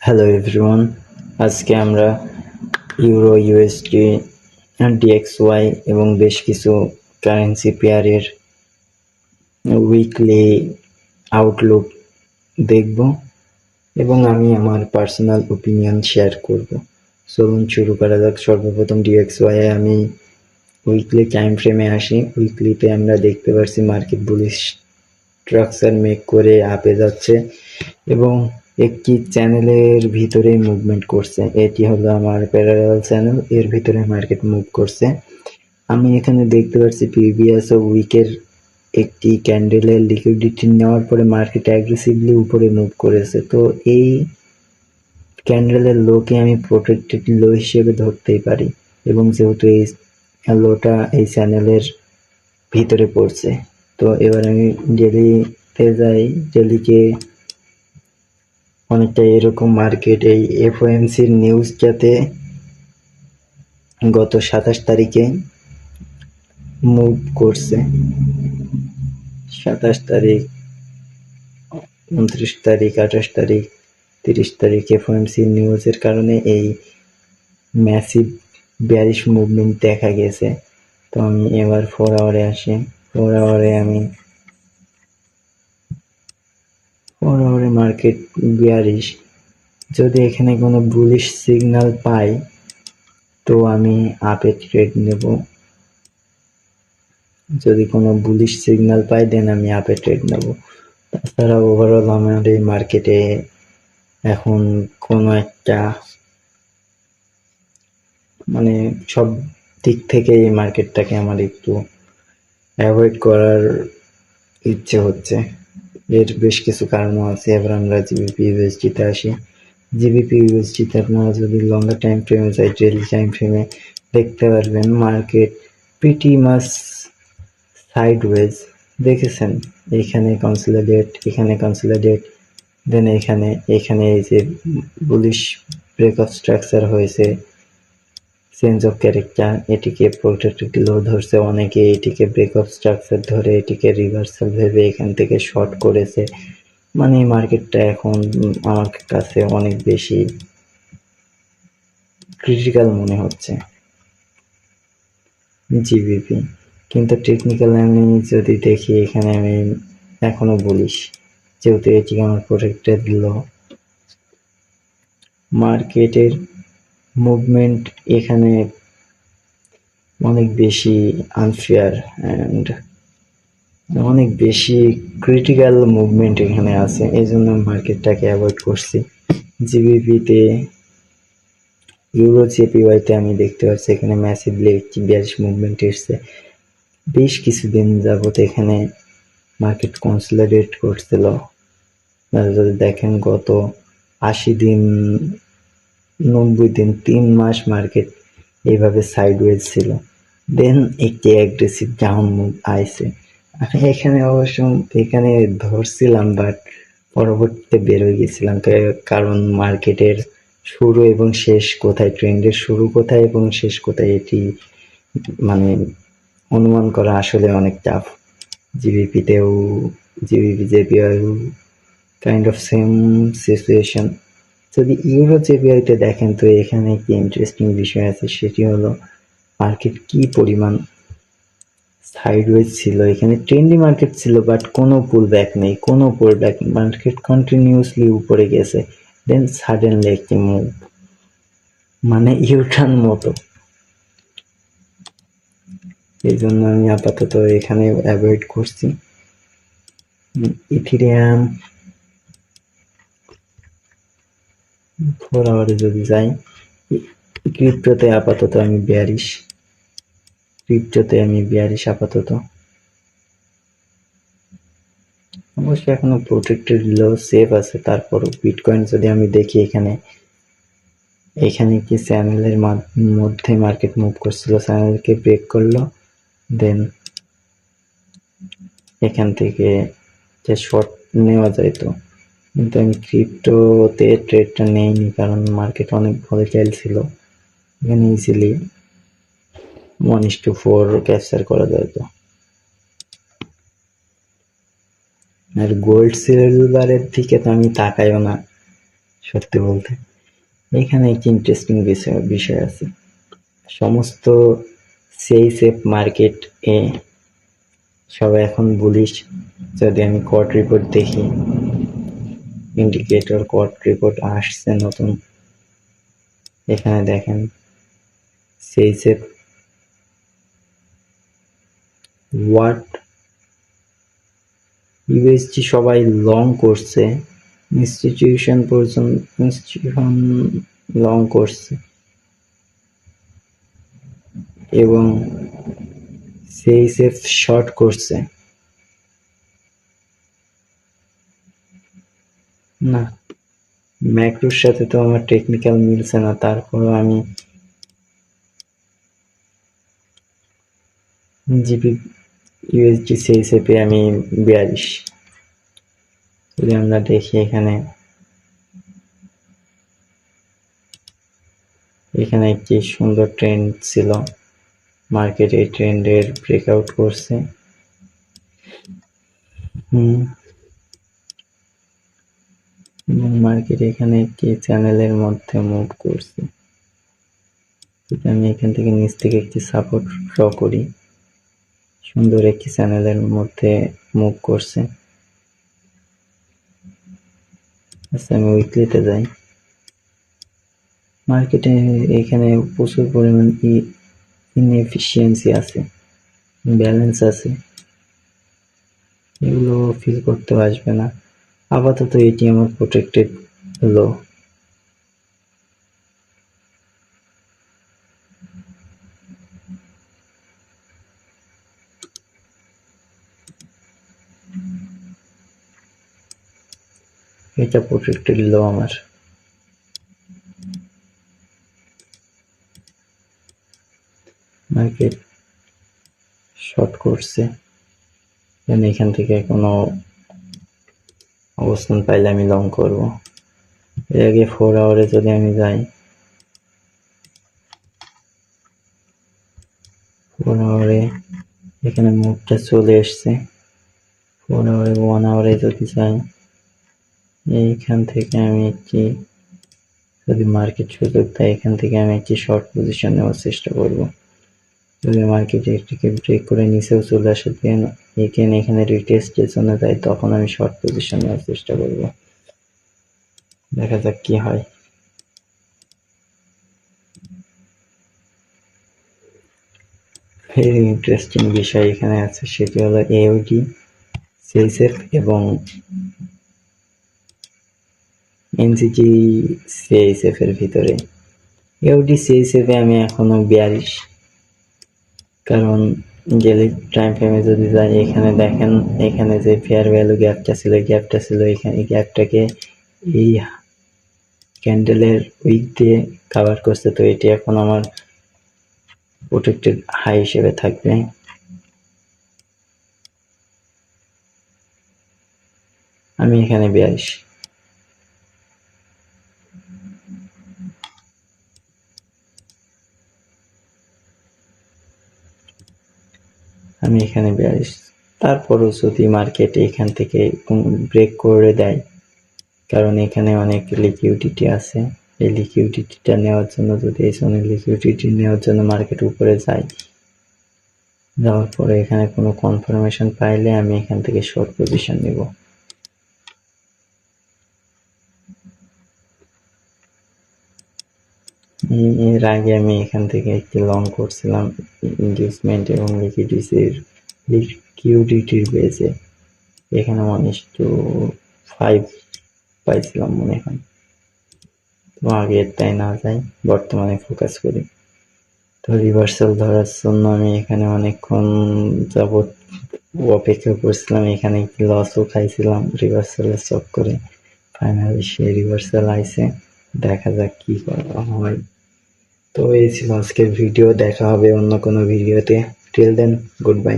Hello everyone, আজকে আমরা euro USD ডিএক্সওয়াই এবং বেশ কিছু কারেন্সি পেয়ারের উইকলি আউটলুক দেখব এবং আমি আমার পার্সোনাল ওপিনিয়ন শেয়ার করব। চলুন শুরু করা যাক। সর্বপ্রথম ডিএক্সওয়াই আমি উইকলি টাইম ফ্রেমে আসি। উইকলিতে আমরা দেখতে পাচ্ছি মার্কেট বুলিশ স্ট্রাকচার মেক করে আপে যাচ্ছে এবং একটি চ্যানেলের ভিতরে মুভমেন্ট করছে। এটি হলো আমার প্যারালাল চ্যানেল, এর ভিতরে মার্কেট মুভ করছে। আমি এখানে দেখতে পাচ্ছি প্রিভিয়াস উইকের একটি ক্যান্ডেলের লিকুইডিটি নেওয়ার পরে মার্কেট অ্যাগ্রেসিভলি উপরে মুভ করেছে। তো এই ক্যান্ডেলের লোকে আমি প্রোটেক্টেড লো হিসেবে ধরতেই পারি এবং যেহেতু এই লোটা এই চ্যানেলের ভিতরে পড়ছে, তো এবার আমি ডেলিতে যাই। ডেলিকে অনেকটা এরকম মার্কেট এই এফওএমসির নিউজটাতে গত 27 তারিখে মুভ করছে। 27 তারিখ, 29 তারিখ, 28 তারিখ, 30 তারিখ এফওএমসি নিউজের কারণে এই ম্যাসিভ ব্যারিশ মুভমেন্ট দেখা গেছে। তো আমি এবার 4 আওয়ারে আসি। 4 আওয়ারে আমি 4 আওয়ারে মার্কেট বিয়ারিশ। যদি এখানে কোনো বুলিশ সিগন্যাল পাই তো আমি আপে ট্রেড নেব। যদি কোনো বুলিশ সিগন্যাল পাই দেন আমি আপে ট্রেড নেব। তাছাড়া ওভারঅল আমার এই মার্কেটে এখন কোনো একটা সব দিক থেকে এই মার্কেটটাকে আমার একটু অ্যাভয়েড করার ইচ্ছে হচ্ছে। এর বেশ কিছু কারণও আছে। এবার আমরা জিবিপি ইউএসডিতে আসি। জিবিপি ইউএসডিতে আপনারা যদি লঙ্গার টাইম ফ্রেমে যাই, ডেইলি টাইম ফ্রেমে দেখতে পারবেন মার্কেট প্রিটি মাচ সাইডওয়েজ। দেখেছেন এখানে কনসলিডেট, এখানে কনসলিডেট, দেন এখানে এই যে বুলিশ ব্রেকআপ স্ট্রাকচার হয়েছে, চেঞ্জ অফ ক্যারেক্টার, এটিকে প্রোটেক্টেড লো ধরছে। অনেকে এটিকে ব্রেকআপ স্ট্রাকচার ধরে এটিকে রিভার্সাল ভেবে এখান থেকে শর্ট করেছে। মার্কেটটা এখন আমার কাছে অনেক বেশি ক্রিটিক্যাল মনে হচ্ছে জিবিপি। কিন্তু টেকনিক্যাল আমি যদি দেখি, এখানে আমি এখনো বলিস, যেহেতু এটি আমার প্রোটেক্টেড লো। মার্কেটের মুভমেন্ট এখানে অনেক বেশি আনফেয়ার অ্যান্ড অনেক বেশি ক্রিটিক্যাল মুভমেন্ট এখানে আছে, এই জন্য মার্কেটটাকে অ্যাভয়েড করছি। জিবিপিতে ইউরো জেপিওয়াইতে আমি দেখতে পাচ্ছি এখানে ম্যাসিভলি একটি বিয়ারিশ মুভমেন্ট এসছে। বেশ কিছুদিন যাবত এখানে মার্কেট কনসলিডেট করছিল। যদি দেখেন গত 80 দিন, 90 দিন, 3 মাস মার্কেট এইভাবে সাইডওয়েজ ছিল। দেন একটি অ্যাগ্রেসিভ ডাউন মুভ আইছে। আমি এখানে অবশ্য এখানে ধরছিলাম, বাট পরবর্তীতে বের হয়ে গেছিলাম, কারণ মার্কেটের শুরু এবং শেষ কোথায়, ট্রেন্ডের শুরু কোথায় এবং শেষ কোথায়, এটি অনুমান করা আসলে অনেক টাফ। জিবিপিতেও, জিবিপি জেপিআইও কাইন্ড অফ সেম সিচুয়েশন। যদি ইউরো জেপিআইতে দেখেন তো এখানে একটি ইন্টারেস্টিং বিষয় আছে, সেটি হলো মার্কেট কি পরিমাণ সাইডওয়েজ ছিল। এখানে ট্রেন্ডি মার্কেট ছিল, বাট কোনো পুল ব্যাক নেই, কোনো পুল ব্যাক। মার্কেট কন্টিনিউসলি উপরে গেছে, দেন সাডেনলি একটি মুভ, ইউটার্ন মতো। এই জন্য আমি আপাতত এখানে অ্যাভয়েড করছি। ইথিরিয়াম 4 আওয়ারে যদি যাই, ক্রিপ্টোতে আপাতত আমি বিয়ারিশ। আপাতত অবশ্যই এখনো প্রোটেক্টেড লো সেফ আছে। তারপরও বিটকয়েন যদি আমি দেখি, এখানে কি চ্যানেলের মধ্যে মার্কেট মুভ করছিল, চ্যানেলকে ব্রেক করলো, দেন এখান থেকে যে শর্ট নেওয়া যায়। তো কিন্তু আমি ক্রিপ্টোতে ট্রেডটা নেইনি, কারণ মার্কেট অনেক ভলাটাইল ছিল। এখানে ইজিলি 1:4 ক্যাপচার করা যায়। তো আর গোল্ড সিলভারের দিকে তো আমি তাকাইও না, সত্যি বলতে। এখানে একটি ইন্টারেস্টিং বিষয় আছে। সমস্ত সেইসেফ মার্কেট এ সবাই এখন বুলিশ। যদি আমি কোয়ার্ট রিপোর্ট দেখি, ইন্ডিকেটর কোয়ার্ট রিপোর্ট আসছে নতুন। এখানে দেখেন সেইসেফ ওয়াট ইউএসজি সবাই লং করছে, ইনস্টিটিউশন লং করছে এবং সেইসেফ শর্ট করছে। না, ম্যাক্রোর সাথে তো আমার টেকনিক্যাল মিলছে না, তারপরও আমি জিপি ইউএসডি সেইসেফে আমি 42। যদি আমরা দেখি এখানে একটি সুন্দর ট্রেন্ড ছিল, মার্কেট এই ট্রেন্ডের ব্রেকআউট করছে। এবং মার্কেট এখানে একটি চ্যানেলের মধ্যে মুভ করছে। যদি আমি এখান থেকে নিচ থেকে একটি সাপোর্ট ড্র করি, সুন্দর একটি চ্যানেলের মধ্যে মুভ করছে। আচ্ছা, আমি উইকলিতে যাই। মার্কেটে এখানে প্রচুর পরিমাণ ইনএফিসিয়েন্সি আছে, ব্যালেন্স আছে, এগুলো ফিল করতে আসবে না। আপাতত এটি আমার প্রোটেক্টেড লো। এটা প্রোটেক্টেড লো আমার। মার্কেট শর্ট করছে, এখান থেকে কোনো অবস্থান পাইলে আমি লং করব। এর আগে 4 আওয়ারে যদি আমি যাই, 4 আওয়ারে এখানে মুভটা চলে এসছে। 4 আওয়ারে 1 আওয়ারে যদি যাই, এইখান থেকে আমি একটি, যদি মার্কেট সুযোগ দেয়, এখান থেকে আমি একটি শর্ট পজিশন নেওয়ার চেষ্টা করব। যদি মার্কেট এটিকে ব্রেক করে নিচেও চলে আসে, দেন এখানে রিটেস্টের জন্য যায়, তখন আমি শর্ট পজিশন নেওয়ার চেষ্টা করব। দেখা যাক কি হয়। ভেরি ইন্টারেস্টিং বিষয় এখানে আছে, সেটি হলো এওডি, সেইসেফ এবং এনসিজি সিএইচএফ এর ভিতরে। এওডি সিএইচএফ এ আমি এখনো 42, কারণ ডেইলি টাইম ফ্রেমে যদি যাই, এখানে দেখেন এখানে যে ফেয়ার ভ্যালু গ্যাপটা ছিল, এখানে গ্যাপটাকে এই ক্যান্ডেলের উইক দিয়ে কভার করছে, তো এটি এখন আমার প্রোটেক্টেড হাই হিসেবে থাকবে। আমি এখানে 42। আমি এখানে 42। তারপরও যদি মার্কেট এখান থেকে ব্রেক করে দেয়, কারণ এখানে অনেক লিকুইডিটি আছে, এই লিকুইডিটিটা নেওয়ার জন্য, যদি এই জোনের লিকুইডিটি নেওয়ার জন্য মার্কেট উপরে যায়, যাওয়ার পরে এখানে কোনো কনফার্মেশন পাইলে আমি এখান থেকে শর্ট পজিশন নেব। এর আগে আমি এখান থেকে একটি লং করছিলাম ইনডিউসমেন্ট এবং লিকুইডিটির বেসে, এখানে 1:5 পাইছিলাম মনে হয়। তো আগে তাই না যাই, বর্তমানে ফোকাস করি। তো রিভার্সাল ধরার জন্য আমি এখানে অনেকক্ষণ যাবত অপেক্ষা করছিলাম, এখানে একটি লসও খাইছিলাম রিভার্সালের চক্করে। ফাইনালি সে রিভার্সাল আইছে, দেখা যাক কি করা হয়। তো এই ছিল আজকের ভিডিও, দেখা হবে অন্য কোনো ভিডিওতে। Till then, good bye.